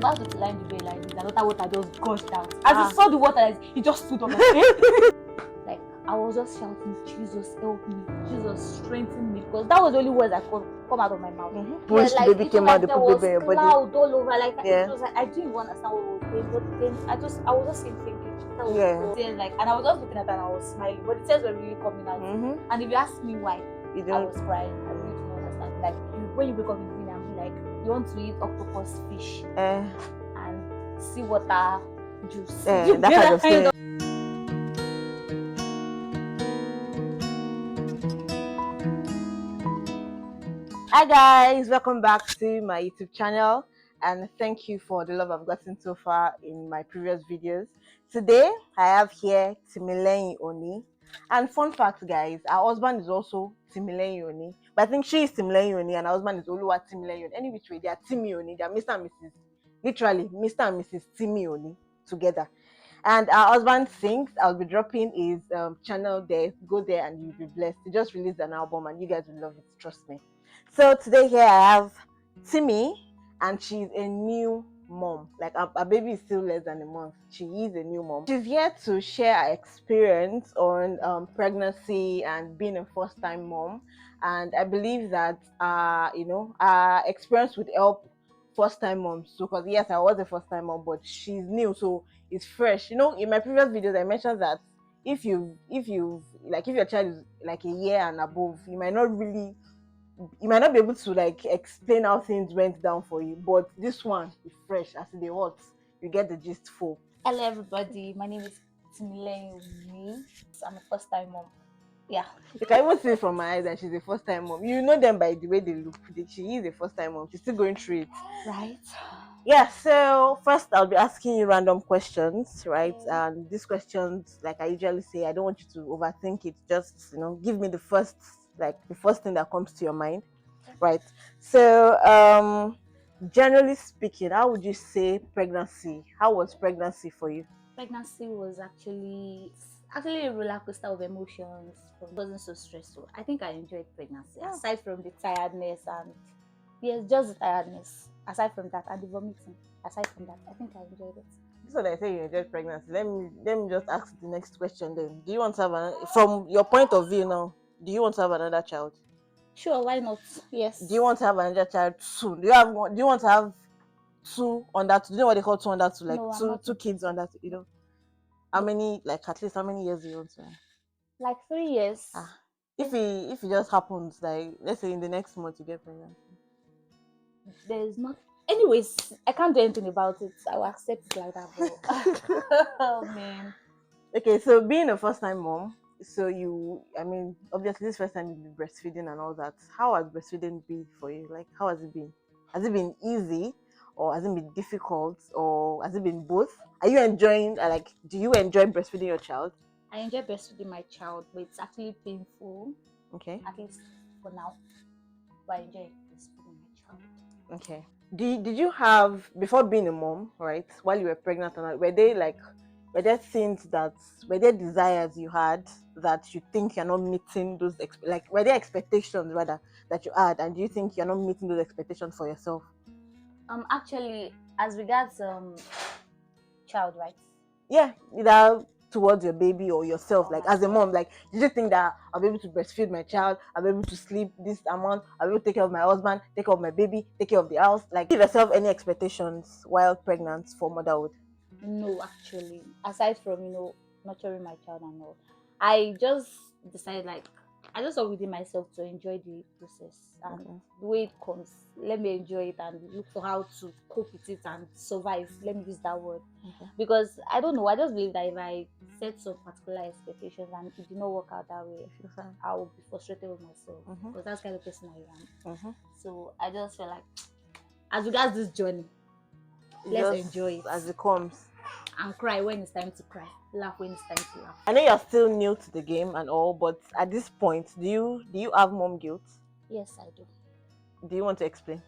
about to line the bell like this, another water just gushed out. As he saw the water, he just stood up like like I was just shouting, Jesus help me, Jesus strengthen me, because that was the only words that could come out of my mouth. Once the baby came out, the there was baby in your body. cloud all over, like Yeah. it was like I didn't even understand what was going, but then I was just saying thank you. That was Yeah. all. Then, like, and I was just looking at her and I was smiling, but the tears were really coming out. And if you ask me why I was crying, I really do not understand. Like when you wake up in the morning and be like, you want to eat octopus fish and sea water juice. That kind of thing. Hi guys, welcome back to my YouTube channel, and thank you for the love I've gotten so far in my previous videos. Today I have here Timileyin Oni, and fun fact guys, our husband is also Timileyin Oni, but I think she is Timileyin Oni and our husband is Oluwa Timileyin Oni. Any which way, they are Timi Oni, they are Mr. and Mrs. literally Mr. and Mrs. Timi Oni together. And our husband sings. I'll be dropping his channel there. Go there and you'll be blessed. He just released an album and you guys will love it, trust me. So today here I have Timmy, and she's a new mom. Like our baby is still less than a month. She is a new mom. She's here to share her experience on pregnancy and being a first-time mom. And I believe that our experience would help first-time moms. So because yes, I was a first-time mom, but she's new, so it's fresh. You know, in my previous videos I mentioned that if your child is like a year and above, you might not be able to like explain how things went down for you, but this one is fresh as they hot. You get the gist full. Hello everybody, my name is Timileyin Oni. I'm a first time mom. Yeah, you can even see from my eyes that she's a first time mom. You know them by the way they look. She is a first time mom. She's still going through it, right? Yeah, so first I'll be asking you random questions, right? And these questions, like I usually say, I don't want you to overthink it. Just, give me the first thing that comes to your mind, right? So, generally speaking, how would you say how was pregnancy for you? Pregnancy was actually a roller coaster of emotions. It wasn't so stressful. I think I enjoyed pregnancy, aside from the tiredness and just the tiredness. Aside from that, and the vomiting. Aside from that, I think I enjoyed it. So I say you enjoyed pregnancy. Let me just ask the next question then. Do you want to have from your point of view now? Do you want to have another child? Sure, why not? Yes. Do you want to have another child soon? Do you want to have two on that? Do you know what they call two on that? Like no, two kids on that? You know, how many? Like at least how many years do you want to have? Like 3 years. If it just happens, like let's say in the next month you get pregnant. There's not. Anyways, I can't do anything about it. I will accept it like that. But oh man. Okay, so being a first-time mom, so obviously this first time you've been breastfeeding and all that. How has breastfeeding been for you? Like, how has it been? Has it been easy, or has it been difficult, or has it been both? Are you enjoying? Do you enjoy breastfeeding your child? I enjoy breastfeeding my child, but it's actually painful. Okay. At least for now, but I enjoy breastfeeding my child. Okay. Did you have, before being a mom, right? While you were pregnant, were there desires you had that you think you're not meeting those were there expectations rather that you had, and do you think you're not meeting those expectations for yourself? Actually, as regards child rights. Yeah, either towards your baby or yourself, like as a mom, like did you think that I'll be able to breastfeed my child, I'll be able to sleep this amount, I'll be able to take care of my husband, take care of my baby, take care of the house? Like, give yourself any expectations while pregnant for motherhood? No, actually, aside from nurturing my child and all, I just decided I just saw within myself to enjoy the process and the way it comes. Let me enjoy it and look for how to cope with it and survive. Let me use that word. Because I don't know, I just believe that if I set some particular expectations and it did not work out that way, I will be frustrated with myself. Because that's the kind of person I am. So I just feel like, as regards this journey, let's enjoy it as it comes, and cry when it's time to cry, laugh when it's time to laugh. I know you're still new to the game and all, but at this point, do you have mom guilt? Yes, I do. Do you want to explain?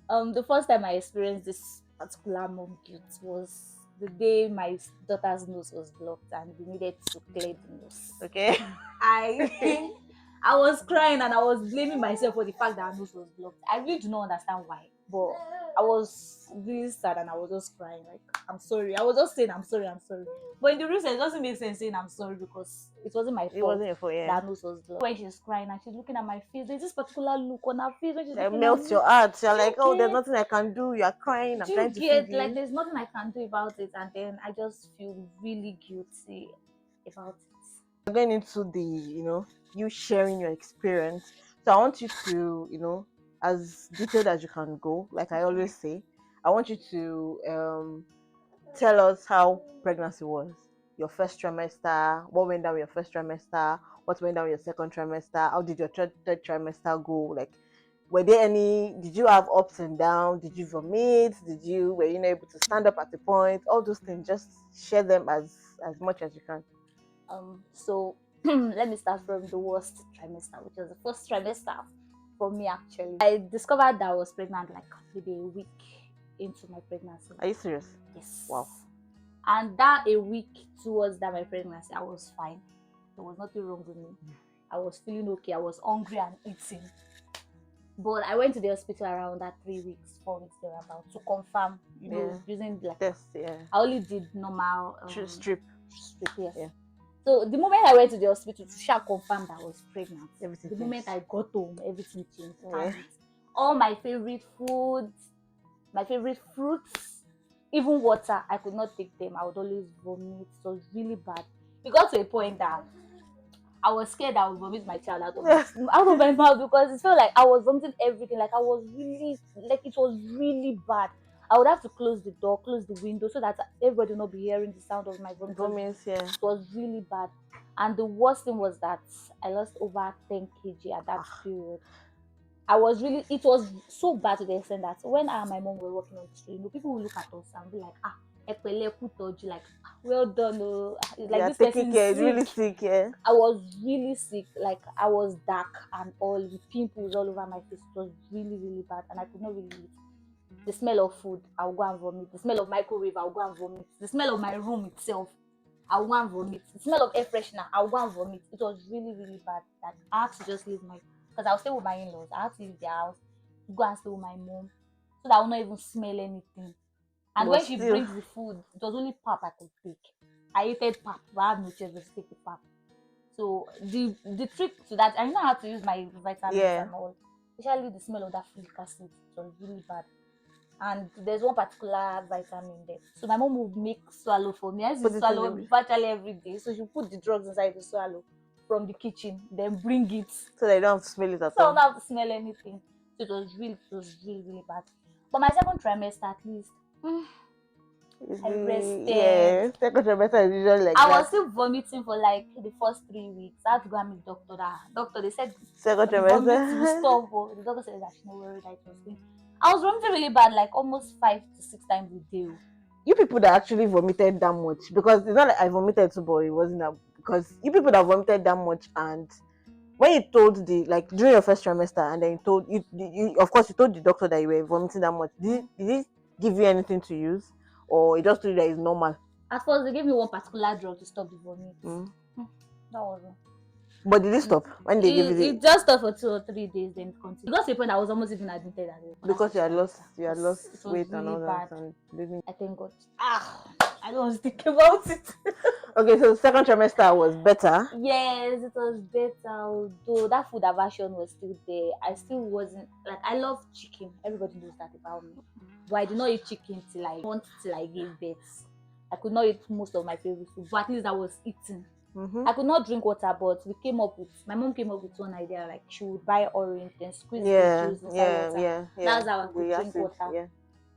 The first time I experienced this particular mom guilt was the day my daughter's nose was blocked and we needed to clear the nose. Okay. I was crying and I was blaming myself for the fact that her nose was blocked. I really do not understand why, but I was really sad and I was just crying. Like, I'm sorry. I was just saying, I'm sorry, I'm sorry. But in the real sense, it doesn't make sense saying I'm sorry because it wasn't my It fault wasn't your fault, yeah. that nose was blocked. When she's crying and she's looking at my face, there's this particular look on her face when she's It looking at melts me. your heart. You're Do you like, oh, there's get? nothing I can do. You're crying. I'm Do trying you to feed get? Like, you. there's nothing I can do about it, and then I just feel really guilty about it. We're going into the, you sharing your experience. So I want you to, as detailed as you can go, like I always say, I want you to tell us how pregnancy was. Your first trimester, what went down with your first trimester, what went down with your second trimester, how did your third trimester go? Like, were there any, did you have ups and downs? Did you vomit? Were you not able to stand up at a point? All those things, just share them as much as you can. So let me start from the worst trimester, which was the first trimester for me actually. I discovered that I was pregnant like maybe a week into my pregnancy. Are you serious? Yes. Wow. And that a week towards that my pregnancy, I was fine. There was nothing wrong with me. I was feeling okay. I was hungry and eating. But I went to the hospital around that 3 weeks, 4 weeks thereabout to confirm, using like Test, yeah. I only did normal Strip. yes. Yeah. So the moment I went to the hospital to shall confirm that I was pregnant, Everything the changed. moment I got home, everything changed. Yeah. And all my favorite foods, my favorite fruits, even water, I could not take them. I would always vomit. It was really bad. It got to a point that I was scared I would vomit my child out of my mouth because it felt like I was vomiting everything. Like I was really, like it was really bad. I would have to close the door, close the window so that everybody would not be hearing the sound of my vomit. Yeah. It was really bad. And the worst thing was that I lost over 10 kg at that period. It was so bad to the extent that when I and my mom were walking on the street, people will look at us and be like, like, well done. Like this taking person care, is really sick. sick, yeah. I was really sick. Like I was dark and all with pimples all over my face. It was really, really bad, and I could not really eat. The smell of food, I'll go and vomit. The smell of microwave, I'll go and vomit. The smell of my room itself, I'll go and vomit. The smell of air freshener, I'll go and vomit. It was really, really bad. That I had to just leave because I was stay with my in-laws. I had to leave their house, go and stay with my mom, so that I will not even smell anything. And when she brings the food, it was only pap I could take. I hated pap, but I had no choice but to take the pap. So the trick to that, I know how to use my vitamins and all. Especially the smell of that folic acid, it was really bad. And there's one particular vitamin there. So my mom would make swallow for me. I used to swallow virtually every day. So she put the drugs inside the swallow from the kitchen, then bring it. So they don't have to smell it at all. So I don't have to smell anything. So it was really, really bad. But my second trimester, at least, I rested. Yeah, second trimester is usually like I was still vomiting for like the first 3 weeks. I had to go and meet doctor. Doctor, they said second the vomit will stop. But the doctor said that she never worried that it was clean. I was vomiting really bad, like almost 5 to 6 times a day. You people that actually vomited that much, because it's not like I vomited too, but it wasn't that, because you people that vomited that much, and when you told during your first trimester, and then you told of course you told the doctor that you were vomiting that much, did he give you anything to use, or it just told you that it's normal? At first they gave me one particular drug to stop the vomit. That was all. But did it stop when they gave it just stopped for 2 or 3 days, then it continued. It got to a point I was almost even admitted as well. Because you had lost weight really and all bad. that, and I thank God. I don't want to think about it. Okay, so the second trimester was better. Yes, it was better. Although that food aversion was still there, I still wasn't like, I love chicken. Everybody knows that about me. But I did not eat chicken till I gave birth. I could not eat most of my favorite food, but at least I was eating. I could not drink water, but my mom came up with one idea, like she would buy orange, then squeeze the juice inside water. That's how I could drink water. Yeah.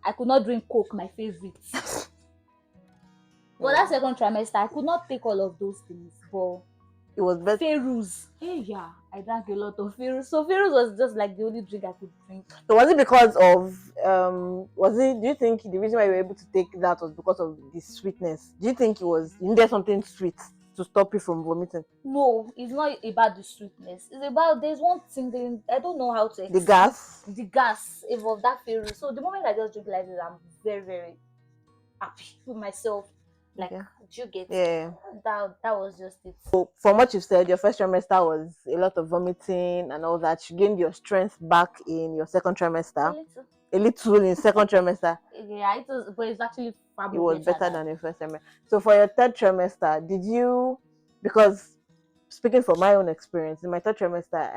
I could not drink Coke, my favorite. But that second trimester, I could not take all of those things, but it was better. Ferus. Hey, yeah, I drank a lot of Ferus. So Ferus was just like the only drink I could drink. So was it because of do you think the reason why you were able to take that was because of the sweetness? Do you think you needed something sweet to stop you from vomiting? No, it's not about the sweetness. It's about, there's one thing I don't know how to explain. The gas of that Ferus. So the moment I just drink like this, I'm very, very happy with myself. Like, do you get? Yeah. That was just it. So from what you've said, your first trimester was a lot of vomiting and all that. You gained your strength back in your second trimester. a little in second trimester. Yeah, it was, but it's actually far It more was better than. than the first trimester. So for your third trimester, did you, because speaking from my own experience, in my third trimester,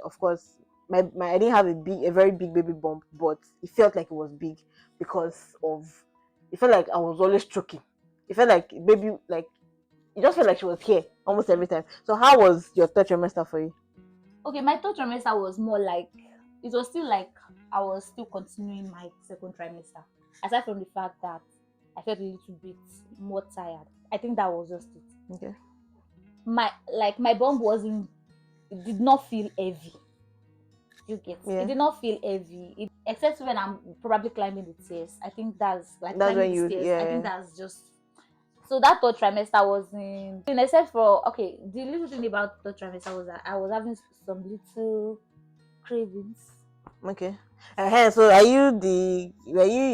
of course, I didn't have a very big baby bump, but it felt like it was big because of, it felt like I was always choking. It felt like baby, like, it just felt like she was here almost every time. So how was your third trimester for you? Okay, my third trimester was more like, it was still like I was still continuing my second trimester. Aside from the fact that I felt a little bit more tired. I think that was just it. Okay. My bump wasn't, it did not feel heavy. You get it Yeah. did not feel heavy. Except when I'm probably climbing the stairs. I think that's like That's climbing when the you, stairs. I think yeah. that's just, so that third trimester was in except for, okay, the little thing about third trimester was that I was having some little cravings. Okay. So were you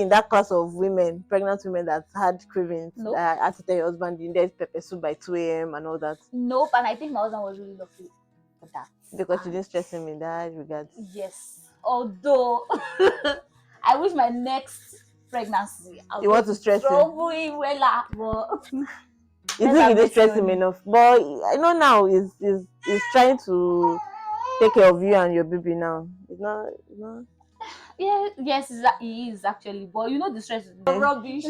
in that class of women, pregnant women that had cravings, Nope. that had to tell your husband you need pepper soup by 2 a.m. and all that? Nope. And I think my husband was really lucky for that. Because you And didn't stress him in that regard. yes. Although I wish my next pregnancy I was You going want to to stress him? trouble him well, but You let's think have you didn't mercy stress on him him. enough. But I know now is trying to take care of you and your baby now. It's not. Yeah, yes, he is actually, but you know the stress is rubbish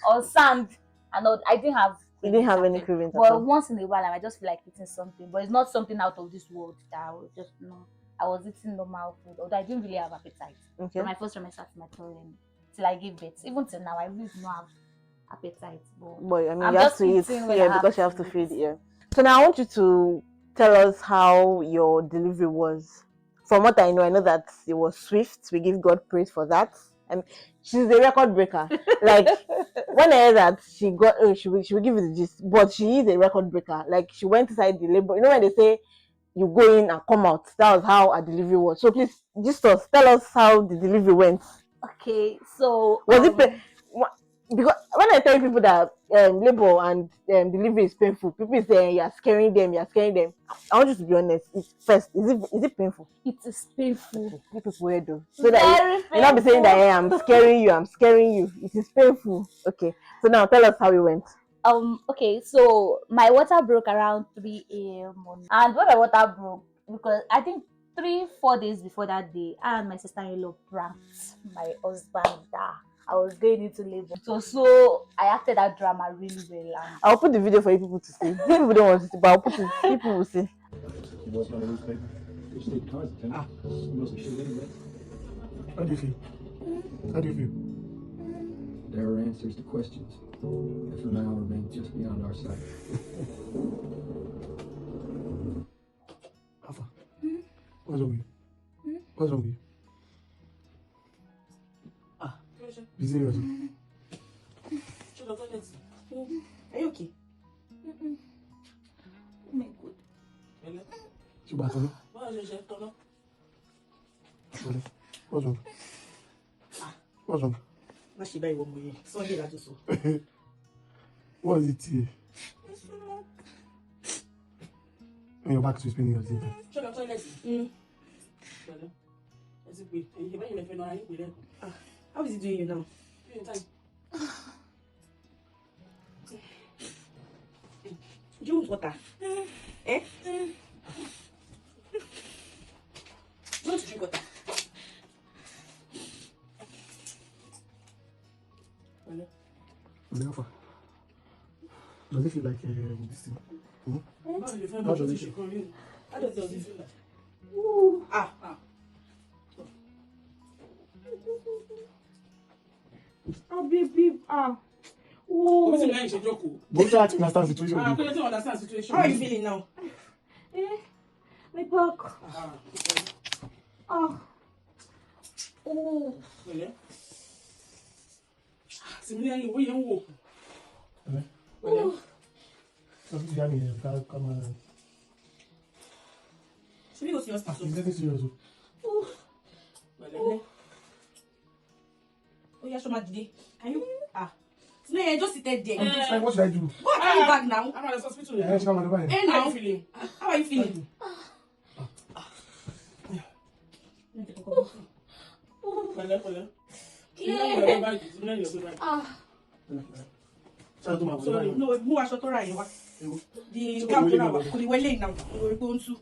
or sand and all. I didn't have You didn't cravings have any actually, cravings at but all. once in a while I might just feel like eating something, but it's not something out of this world that I was just, no, I was eating normal food, although I didn't really have appetite Okay. from my first trimester to my third till I gave birth. Even till now, I really do not have appetite, but I mean, I'm you have just to eat, eating when yeah, I have because you have to to eat. feed, yeah. So now I want you to tell us how your delivery was. From what I know that it was swift. We give God praise for that. And she's a record breaker. Like when I heard that she will give you the gist, but she is a record breaker. Like she went inside the labor. You know when they say you go in and come out, that was how a delivery was. So please, just tell us how the delivery went. Okay, so Was it because when I tell people that labor and delivery is painful, people say you're scaring them, you're scaring them. I want you to be honest. First, is it painful? it is painful. Okay, you people will do so that Very you not be saying that painful. hey, I'm scaring you, I'm scaring you. It is painful. Okay, so now tell us how it went. Okay, so my water broke around 3 a.m. And when my water broke, because I think 3-4 days before that day, I and my sister-in-law pranked my husband that I was going into labor. So I acted that drama really well. And I'll put the video for you people to see. People don't want to see, but I'll put it. People will see. You was going to lose paper. You just need cards, Tim. You mostly shoot anyway. How do you feel? How do you feel? There are answers to questions that for now remain just beyond our sight. Alpha, what's wrong with you? What's wrong with you? Be serious. Are you okay? Ṣùgbọ́n àtọ́nú. What's wrong? What's wrong? Má ṣe báyìí wọ́n mú yẹn. Sunday la tó sọ. What is it here? And you're back to spending your day. Ṣé lọ tọ́lẹ̀tì? Ẹ ti pè é. Èyí báyìí lè fẹ́ lọ ayé pè lẹ́kọ̀ọ́. How is he doing you now? Do you want water? Eh? You want to drink water? Alpha, does it feel like this thing? How does it feel? How does it feel like? Ooh. Baby. Oh. But you understand the situation. I don't understand the situation. How are you feeling now? My back. Oh. Come on. Should we go see hospital? Is that serious? Oh yeah, show my today. Can you? No, yeah, just sit there. What should I do? Go and carry bag now. I'm at the hospital. Yeah, come on, come on. Hey, now. How are you feeling? Ah, Sorry. sorry. No, who was shot right? The So gap we now. will Could you wait now? We're going to.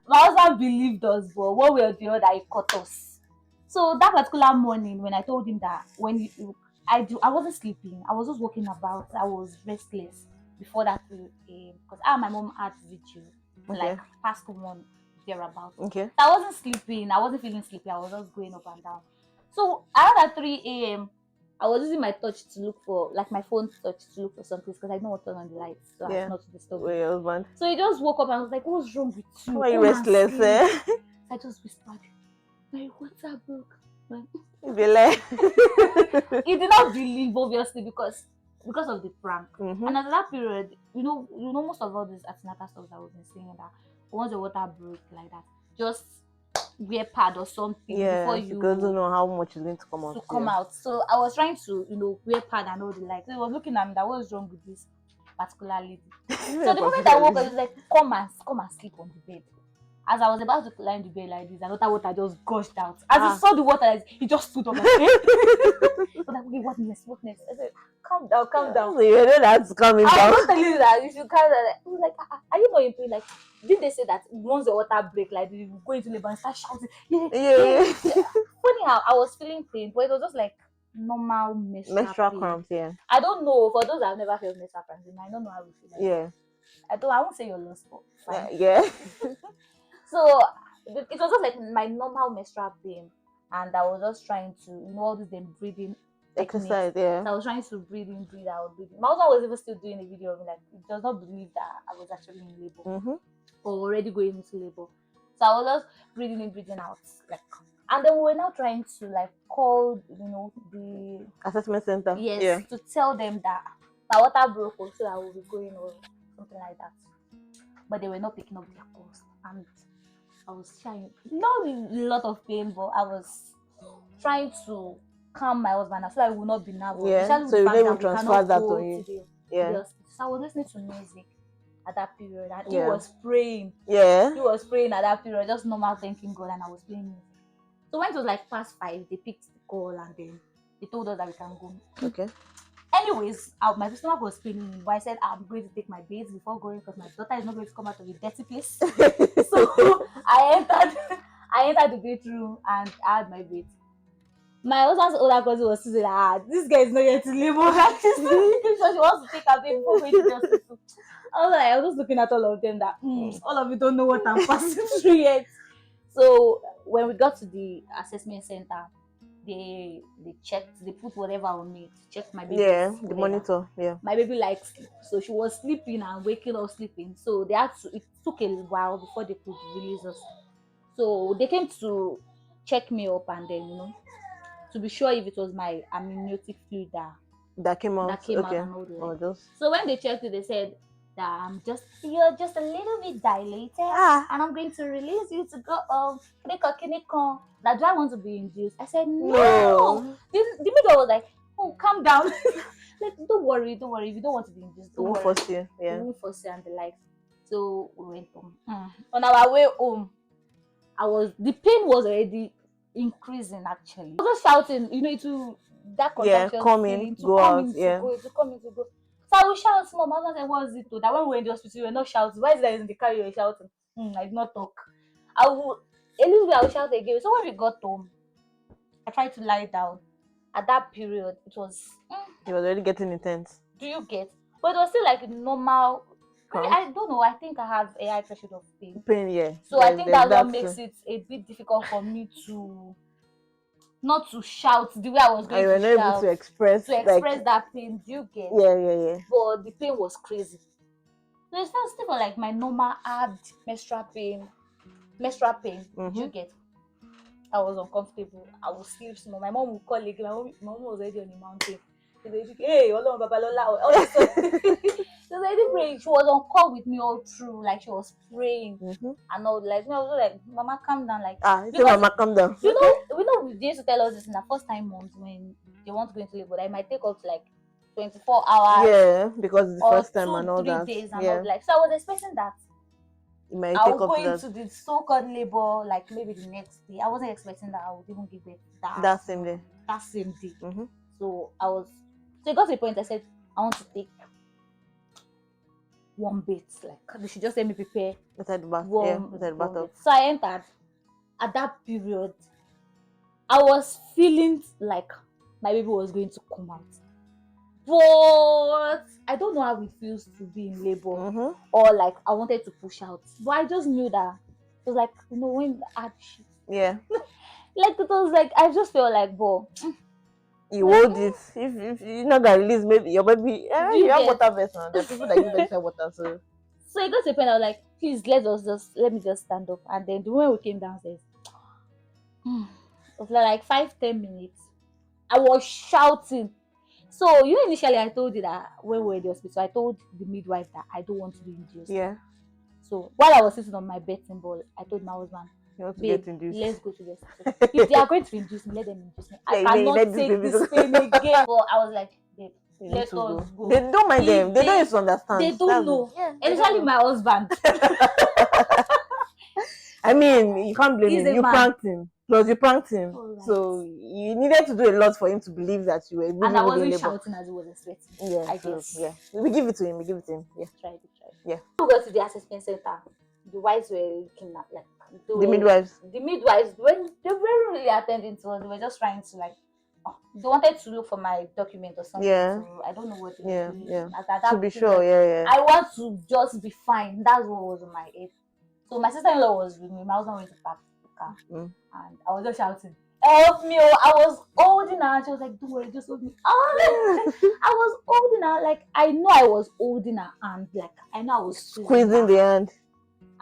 My husband believed us, but one way or the other, he caught us. So that particular morning, when I told him that I wasn't sleeping, I was just walking about, I was restless before that because I and my mom had vigil like past 1 thereabout. Okay. So I wasn't sleeping, I wasn't feeling sleepy, I was just going up and down. So around at 3 a.m. I was using my touch to look for, like my phone touch to look for something because I don't want to turn on the lights so as not to disturb With him. your husband. So he just woke up and was like, "What's wrong with you? Why are you Come and restless, sleep." eh? So I just whispered, "My water broke." Be like, He did not believe, obviously, because of the prank. Mhm. And at that period, most of all these antenatal stuff that we've been seeing, that once the water broke like that, just wear pad or something before you because you know how much is going to come out. to come out. So I was trying to wear pad and all the like. So he was looking at me that what's wrong with this particular lady. So the moment I woke up, he was like, come and sleep on the bed. As I was about to lie in the bed like this, another water just gushed out. As he saw the water, he just stood up like, I was like, okay, what next? I said, calm down. So you know that's coming I down. was not telling you that you should calm down. He was like, are you not in pain? Like, didn't they say that once the water break, like you go into labor and start shouting? Yeah. Funny how I was feeling pain, but it was just like normal menstrual pain. Cramps, yeah. I don't know, for those that have never felt menstrual cramps, they might not know how we feel. Like Yeah. I won't say you're lost, but fine. Yeah. So it was just like my normal menstrual pain, and I was just trying to, all this then breathing Exercise, techniques. yeah. So I was trying to breathe in, breathe out, breathe in. My husband was even still doing a video of me, like he does not believe that I was actually in labor or already going into labor. So I was just breathing in, breathing out, like. And then we were now trying to like call, the Assessment center. yes, to tell them that my water broke, so I will be going or something like that. But they were not picking up their calls, and I was trying, not a lot of pain, but I was trying to calm my husband so I would not be nervous. Yeah. Especially So with you the fact never that we transfer cannot that go on you. to the Yeah. hospital. So I was listening to music at that period, and he Yeah. was praying. Yeah. He was praying at that period, just normal thanking God, and I was playing music. So when it was like past 5, they picked the call and then they told us that we can go. Okay. Anyways, my stomach was paining me, but I said I'm going to take my bath before going because my daughter is not going to come out of a dirty place. So I entered the bedroom and I had my bath. My husband's older cousin was saying, this guy is not yet in labor. So she wants to take her baby before going to the hospital. I was just looking at all of them that all of you don't know what I'm passing through yet. So when we got to the assessment center, they checked, they put whatever on me to check my baby. Yeah, the monitor. Yeah. My baby likes sleep, so she was sleeping and waking up sleeping. So it took a while before they could release us. So they came to check me up and then to be sure if it was my amniotic fluid that came out. out and all that. So when they checked it, they said that you're just a little bit dilated, and I'm going to release you to go that do I want to be induced? I said no. The midwife was like, oh, calm down. Like, don't worry. If you don't want to be induced, don't worry. Force you. Yeah. We won't force you and the like. So we went home. On our way home, the pain was already increasing actually. I was just shouting, that contraction feeling to come in, to go. So I would shout, Mom, I was like, what is it? That when we were in the hospital, we were not shouting. Why is that in the car you were shouting? I did not talk. I would shout again. So when we got home, I tried to lie down. At that period, it was already getting intense. Do you get? But it was still like normal. I don't know. I think I have a high threshold of pain. Yeah. So I think that's what makes it a bit difficult for me to not to shout the way I was going to shout. You were not able to express that pain. Do you get? Yeah. But the pain was crazy. So it's not still for like my normal hard menstrual pain. Do you get? I was uncomfortable. I would sleep small. My mom would call again. My mom was already on the mountain. Hey, Olorun Babalola. She was already praying. She was on call with me all through. Like she was praying Mm-hmm. and all. Like I was like, Mama, calm down. Like Ah, you say because mama calm down. you know, they used to tell us this in the first time months when they want to go into labor. That it might take up to like 24 hours Yeah, because it's the or first time and all 2-3 that. days and Yeah, all. Like so, I was expecting that it might I take will up go to that. into the so-called labor like maybe the next day. I wasn't expecting that I would even give birth That same day. that same day. Mm-hmm. So I was so it got to a point I said I want to take one bit. Like they should just let me prepare Inside the bath. Yeah, one, inside the one bathtub. bit. So I entered. At that period, I was feeling like my baby was going to come out. But I don't know how it feels to be in labor Mm-hmm. or like I wanted to push out. But I just knew that it was like, when I had shit. Yeah. Like it was like I just felt like, bro, You hold it. If you're not gonna release, maybe your baby. do You you have get? water vest now. There are people that use extra water, so So it got to a point I was like, please let me just stand up. And then the moment we came downstairs, it was like 5-10 minutes. I was shouting. So initially I told you that when we were in the hospital, I told the midwife that I don't want to be induced. yeah. So while I was sitting on my betting ball, I told my husband, You want to babe, get induced. let's go to the hospital. If they are going to induce me, let them induce me. I Yeah, you cannot let this take baby this go. pain again. But I was like, babe, You let need us to go. They don't mind them. They don't used to understand. They don't know. Yeah, they don't Especially know. my husband. I mean, you can't blame He's him. a You man. pranked him. Plus, you pranked him. Alright. So you needed to do a lot for him to believe that you were really, And I really in wasn't labor. shouting as he was expecting. Yeah, I so, guess. yeah. We give it to him. We give it to him. Yeah. Try it. Yeah. We got to the assessment center. The wives were looking at like The midwives. The midwives, when they weren't really attending to us, they were just trying to like they wanted to look for my document or something. Yeah. So I don't know what they were Yeah, doing. yeah. At that To be period, sure, yeah. I want to just be fine. That's what was on my head. So my sister-in-law was with me. My husband went to park the car, and I was just shouting, "Help me!" Oh, I was holding her, and she was like, "Don't worry, just hold me." Oh, I was holding her, like I know I was holding her hand, like I know I was Squeezing the hand.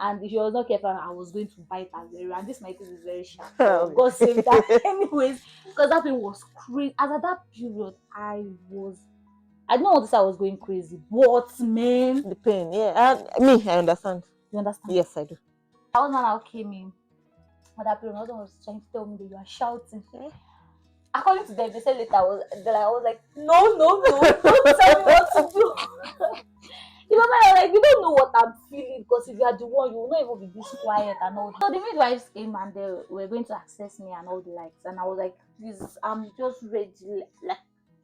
and if she was not careful, I was going to bite her very. And this my teeth is very sharp. Oh. God save that, anyways, because that thing was crazy. As at that period, I don't want to say I was going crazy, but man, The pain, yeah. I understand. you understand? Yes, I do. That was when I came in. At that period, my husband was trying to tell me that you are shouting. According to them, they said later I was like, no, don't tell me what to do. The moment I was like, you don't know what I'm feeling because if you are the one, you will not even be this quiet and all. So the midwives came and they were going to access me and all the likes, and I was like, please, I'm just ready. Like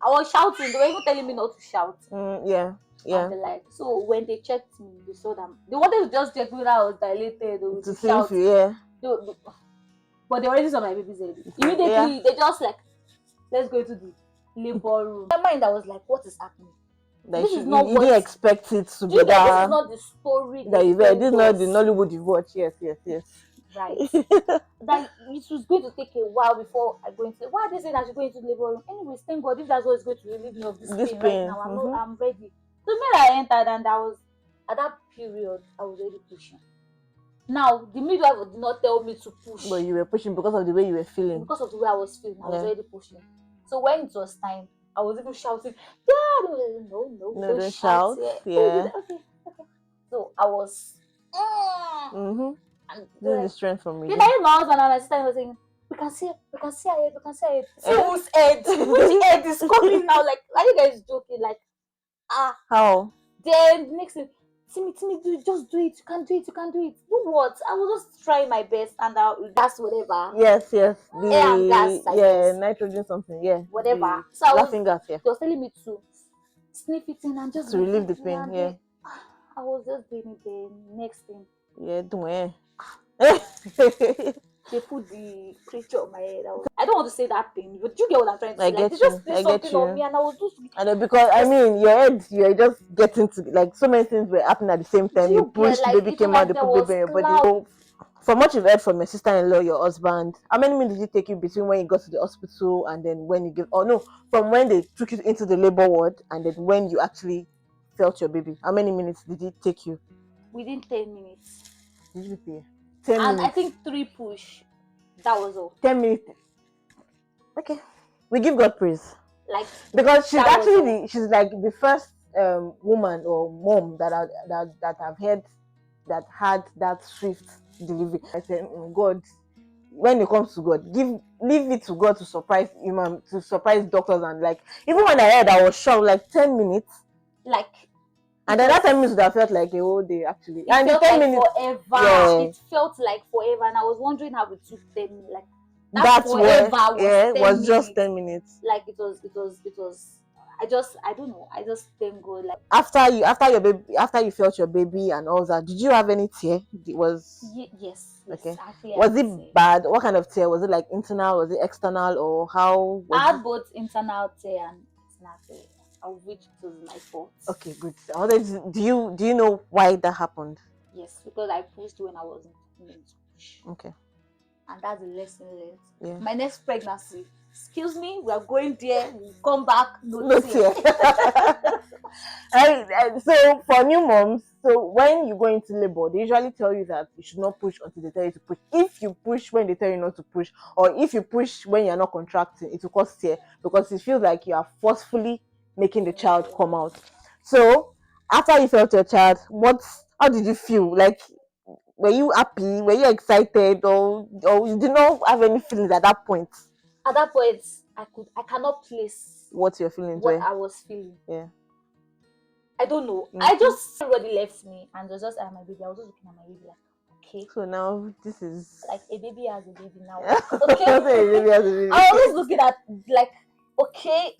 I was shouting. They were even telling me not to shout. Yeah. And the like. So when they checked me, they saw that they wanted to just check whether I was dilated or To to see shout. if you, yeah. But they already saw my baby's head. Immediately, they just like, let's go to the labor room. In my mind, I was like, what is happening? Like This is not you what didn't expect it to be this that. is not the story That you told this is not the us. Nollywood you watch. Yes. Right. That it was going to take a while before I go into. Why are they saying I should go into the labor room? Anyways, thank God if that's what is going to relieve me of this pain right now. I'm ready. So when I entered, and I was at that period, I was already pushing. Now the midwife did not tell me to push. But you were pushing because of the way you were feeling. Because of the way I was feeling, I was already pushing. So when it was time, I was even shouting, "Yeah, no, don't shout." Yeah. Okay. So I was. And this is the strength from me. Then I my husband and my sister was saying, we can see her head. See whose head? Which head is coming now? Like, are you guys joking? Like, how? Then next thing, Timmy, just do it. You can do it. Do what? I was just trying my best, and gas whatever. Yes. Air and gas. Nitrogen something. Yeah. Whatever. So I laughing gas. Yeah. They was telling me to sniff it in and just to relieve the pain. Yeah. I was just doing it. The next thing. Yeah. They put the creature on my head. I don't want to say that thing, but you get what I'm trying to say. They just did something on me, and I was just. I know, because I mean, your head, you're just getting to like so many things were happening at the same time. You pushed, the baby came out, they put baby in your body. So, from what you've heard from your sister-in-law, your husband, how many minutes did it take you between when you got to the hospital and then when you give? Oh no, from when they took you into the labor ward and then when you actually felt your baby, how many minutes did it take you? Within 10 minutes. Did you prepare? 10 and minutes. I think 3 push. That was all. 10 minutes. Okay, we give God praise. Like because she's actually she's like the first woman or mom that I've heard that had that swift delivery. I said, God, when it comes to God, leave it to God to surprise human, to surprise doctors, and like even when I heard, I was shocked. Like 10 minutes, Like, and then that 10 minutes would have felt like a whole day actually. it And the felt 10 like minutes, forever. yeah, It felt like forever, and I was wondering how it took 10 minutes. Like that that's forever what, was yeah, it 10 was just minutes. 10 minutes. Like it was. I don't know. I just thank God. Like After you felt your baby and all that, did you have any tear? It was yes. okay. Actually, I Was would it say bad? What kind of tear? Was it like internal? Was it external? Or how was I it? had both internal tear and external tear, of which it was my fault. Okay, good. Do you know why that happened? Yes, because I pushed when I wasn't meant to push. Okay. And that's a lesson learned. Yeah. My next pregnancy, excuse me, we are going there, we'll come back, No tear. tear. So for new moms, so when you go into labor, they usually tell you that you should not push until they tell you to push. If you push when they tell you not to push, or if you push when you're not contracting, it will cause tear because it feels like you are forcefully making the child come out. So after you felt your child, how did you feel? Like, were you happy? Were you excited, or you did not have any feelings at that point? At that point, I cannot place What your feelings what were? I was feeling. Yeah. I don't know. Mm-hmm. I just everybody left me and was just at my baby. I was just looking at my baby like, okay. So now this is Like a baby has a baby now. okay. I was just looking at like okay,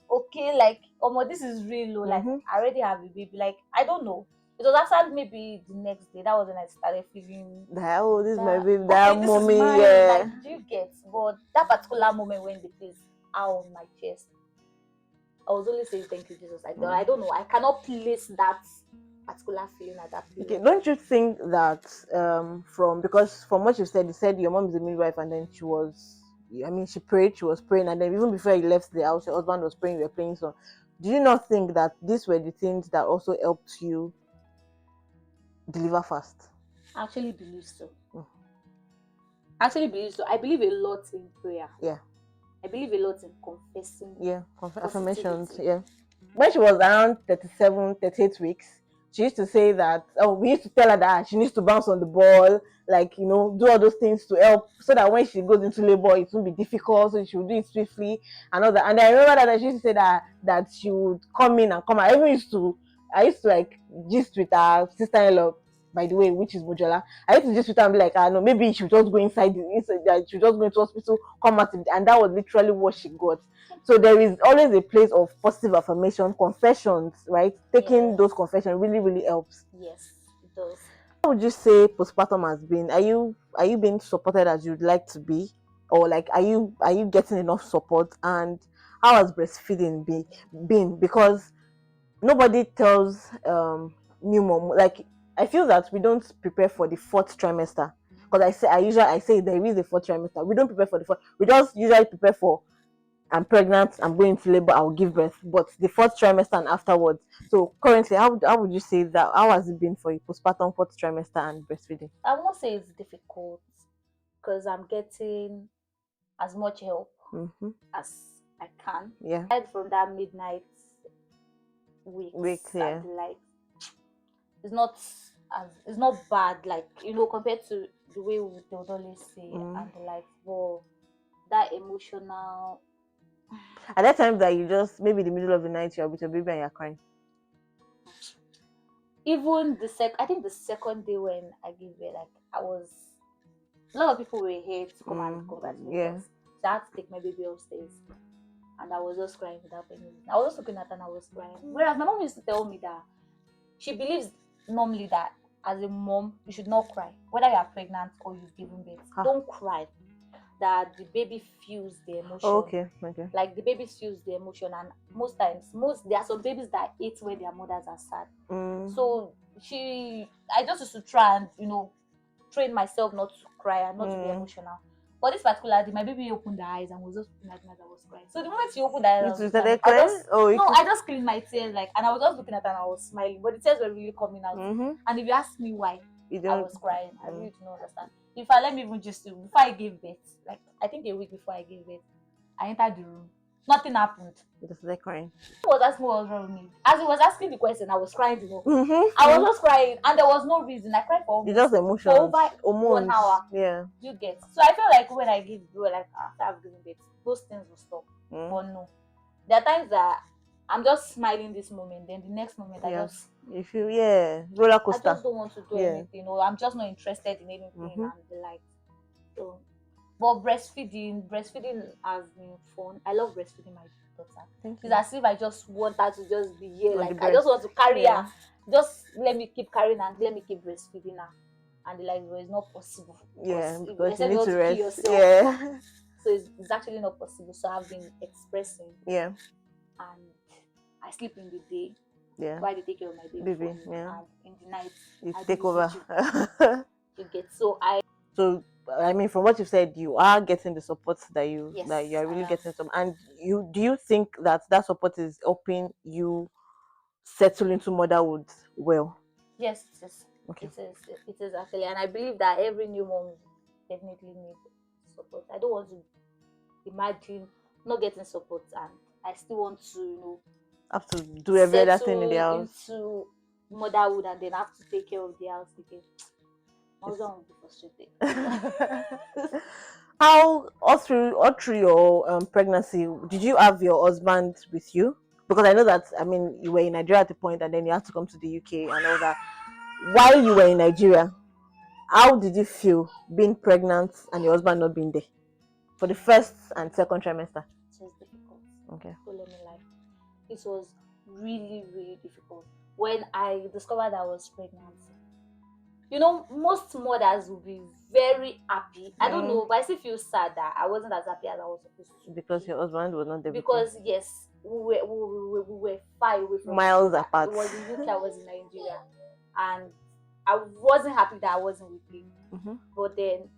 like this is real low. Like Mm-hmm. I already have a baby. Like I don't know. It was after maybe the next day. That was when I started feeling Oh, this is my that baby, that okay, this mommy, is mine. yeah. Like do you get? But that particular moment when the place out on my chest, I was only saying thank you, Jesus. I don't know. I cannot place that particular feeling at that Okay, period. don't you think that because from what you said your mom is a midwife, and then she prayed, she was praying, and then even before you left the house, your husband was praying, you were playing song. Do you not think that these were the things that also helped you deliver fast? I actually believe so. Mm. I believe a lot in prayer. Yeah. I believe a lot in confessing. Yeah, affirmations. positivity. Yeah. When she was around 37, 38 weeks, she used to say that, we used to tell her that she needs to bounce on the ball, like, do all those things to help so that when she goes into labor, it won't be difficult, so she will do it swiftly and all that. And I remember that she used to say that she would come in and come out. I used to like gist with her sister-in-law, by the way, which is Mojola. I used to just sit and be like, no, maybe she would just go inside that she would just go into hospital, come out, and that was literally what she got. So there is always a place of positive affirmation, confessions, right? Taking those confessions really, really helps. Yes, it does. How would you say postpartum has been? Are you being supported as you'd like to be? Or like are you getting enough support? And how has breastfeeding been? Because nobody tells new mom, like, I feel that we don't prepare for the fourth trimester, because I say there is a fourth trimester. We don't prepare for the fourth. We just usually prepare for, I'm pregnant, I'm going to labor, I'll give birth, but the fourth trimester and afterwards. So currently, how would you say that? How has it been for you, postpartum, fourth trimester, and breastfeeding? I won't say it's difficult because I'm getting as much help Mm-hmm. as I can. Yeah. Aside from that midnight weeks Yeah. and like it's not bad, like compared to the way they would always say and the like. But that emotional. At that time that you just maybe the middle of the night you're with your baby and you're crying. Even I think the second day when I gave birth, like a lot of people were here to come and congratulate us. So I had to take my baby upstairs, and I was just crying without any reason. I was just looking at her and I was crying. Whereas my mom used to tell me that she believes normally that as a mom you should not cry, whether you are pregnant or you've given birth. Don't cry. That the baby feels the emotion. Okay. Like the baby feels the emotion, and most times, there are some babies that eat when their mothers are sad. So I just used to try and train myself not to cry and not to be emotional. But this particular day, my baby opened her eyes and was just looking at me as I was crying. So the moment she opened her eyes, I just cleaned my tears, and I was just looking at her and I was smiling, but the tears were really coming out. And if you ask me why I was crying, I really do not understand. Let me even just before I gave birth, like I think a week before I gave birth, I entered the room Nothing happened. Just like crying. He was asking what was wrong with me. As he was asking the question, I was crying, I Mm-hmm. was just crying, and there was no reason. I cried for It's almost just for emotions, over 1 hormones. hour. Yeah. You get. So I felt like when I give, we were like, after I've given birth, those things will stop. But no, there are times that I'm just smiling this moment, then the next moment Yeah. You feel roller I coaster. just don't want to do Yeah. anything, or I'm just not interested in anything Mhm. and the like. So, but breastfeeding has been fun. I love breastfeeding my daughter. Thank It's you. as if I just want her to just be here. On the Like I just want to carry Yeah. her. Just let me keep carrying her and let me keep breastfeeding her. And the like, well, it's not possible. Yeah, If- because you except you need want to to kill rest. yourself. Yeah. So it's actually not possible. So I've been expressing, Yeah. and I sleep in the day Yeah. while they take care of my baby, Baby, for me, yeah. and in the night You I take do over. vigil. You get. So So I mean, from what you said, you are getting the support that you yes, are I really am. getting some. And do you think that support is helping you settle into motherhood well? Yes, it is. Okay. It is actually, and I believe that every new mom definitely needs support. I don't want to imagine not getting support, and I still want to, Have to do every other thing in the settle house. into motherhood and then have to take care of the house again. My husband will be frustrated. All through your pregnancy, did you have your husband with you? Because I know that, I mean, you were in Nigeria at the point and then you had to come to the UK and all that. While you were in Nigeria, how did you feel being pregnant and your husband not being there for the first and second trimester? It was difficult. Okay. Don't let me lie. It was really, really difficult. When I discovered I was pregnant, most mothers will be very happy. I don't know, but I still feel sad that I wasn't as happy as I was supposed to Because be. your husband was not there with you. Because yes, we were far away from Miles each other. apart. It was in UK, I was in Nigeria, and I wasn't happy that I wasn't with him. But then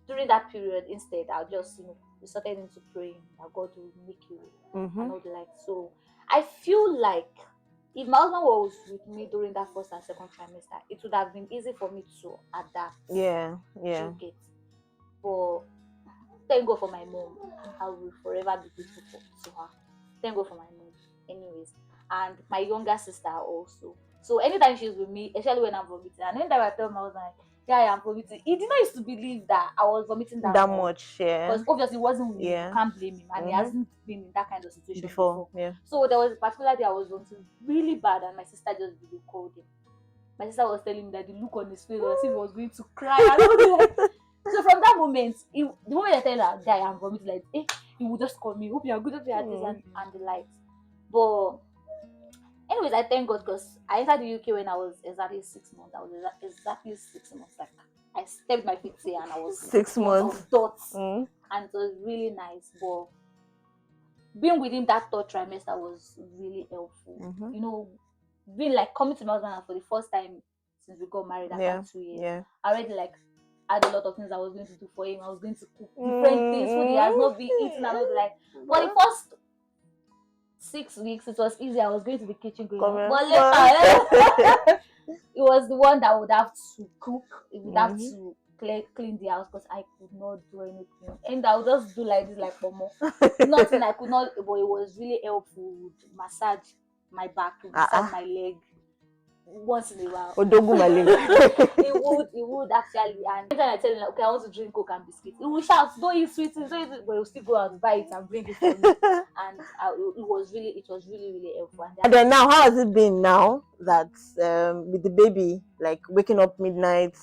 during that period, instead, I just we started into praying that God will make you and all the like. So I feel like if my husband was with me during that first and second trimester, it would have been easy for me to adapt. Yeah. You get. But thank God for my mom. I will forever be grateful to her. Thank God for my mom. Anyways, and my younger sister also. So anytime she's with me, especially when I'm vomiting, and anytime I tell my husband, like, yeah, I am vomiting, he did not used to believe that I was vomiting that much. Yeah. Because obviously it wasn't with me. Yeah. You can't blame him, and he hasn't been in that kind of situation before. Yeah. So there was a particular day I was vomiting really bad, and my sister just really called him. My sister was telling me that the look on his face was as if he was going to cry. And I was like, so from that moment, the moment I tell her, guy, I'm vomiting, like, he would just call me, hope you are good, hope you are this and the likes. But anyways, I thank God because I entered the UK when I was exactly 6 months. I was exactly 6 months. Like I stepped my feet here and I was 6 months of dots. And it was really nice. But being within that third trimester was really helpful. Being like coming to my husband for the first time since we got married after 2 years. Yeah. I already like had a lot of things I was going to do for him. I was going to cook different things, food he has not been eating and all like. But the first 6 weeks it was easy. I was going to the kitchen going, but later it was the one that would have to cook. It would have to clean the house because I could not do anything. And I would just do like this, like Momo. Nothing I could not, but it was really helpful. Would massage my back, massage my leg once in a while. Odogu my leg. It would actually. And then I tell him, like, okay, I want to drink Coke and biscuits. He will shout, don't eat sweets, don't eat it, but he'll still go out and buy it and bring it for me. And it was really, really helpful. And then now, how has it been now that with the baby, like waking up midnight,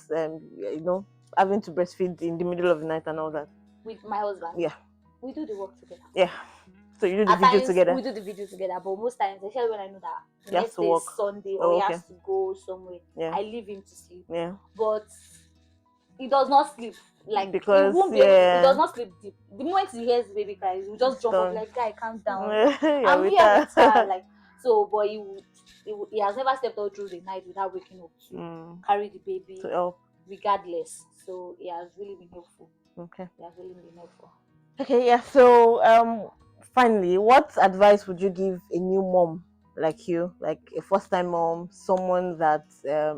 having to breastfeed in the middle of the night and all that? With my husband? Yeah. We do the work together. Yeah. So you do the video together? We do the video together, but most times, especially when I know that the He has next to day work. is Sunday or he has to go somewhere, Yeah. I leave him to sleep. Yeah. But he does not sleep. Like, because he does not sleep deep. The moment he hears the baby cry, he will just jump up like, guy, calm down. I'm here with her. Like, so, but he has never slept all through the night without waking up to carry the baby to help, regardless. So he has really been helpful. Okay. He has really been helpful. Okay, yeah. So finally, what advice would you give a new mom like you, like a first-time mom, someone that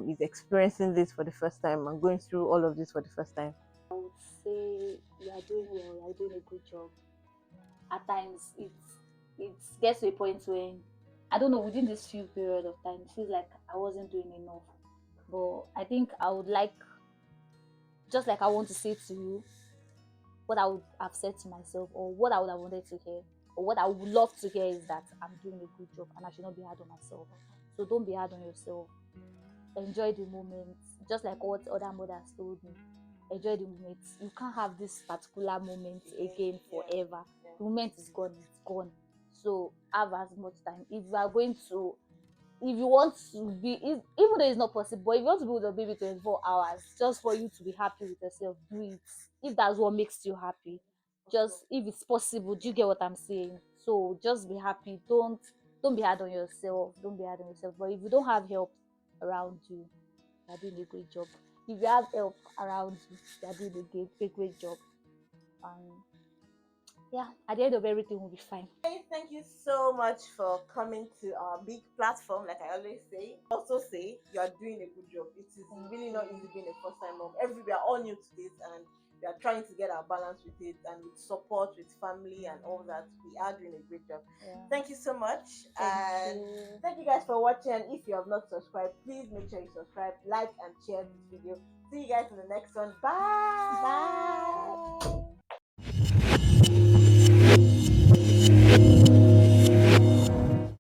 is experiencing this for the first time and going through all of this for the first time? I would say you are doing well, you are doing a good job. at times it gets to a point when, I don't know, within this few period of time, it feels like I wasn't doing enough. But I think I would like, just like I want to say to you, what I would have said to myself, or what I would have wanted to hear, or what I would love to hear is that I'm doing a good job and I should not be hard on myself. So don't be hard on yourself. Enjoy the moment, just like what other mothers told me. Enjoy the moment. You can't have this particular moment again forever. The moment is gone, it's gone. So have as much time. If you are going to, if you want to be, even though it's not possible, but if you want to be with your baby 24 hours just for you to be happy with yourself, do it. If that's what makes you happy, just, if it's possible, do you get what I'm saying? So just be happy. Don't be hard on yourself. Don't be hard on yourself. But if you don't have help around you, you're doing a great job. If you have help around you, you're doing a great job. And yeah, at the end of everything will be fine. Hey, thank you so much for coming to our big platform. Like I always say, also say you are doing a good job. It is really not easy being a first-time mom. We are all new to this, and we are trying to get our balance with it, and with support, with family, and all that. We are doing a great job. Yeah. Thank you so much, Thank and you. thank you guys for watching. And if you have not subscribed, please make sure you subscribe, like, and share this video. See you guys in the next one. Bye. Bye.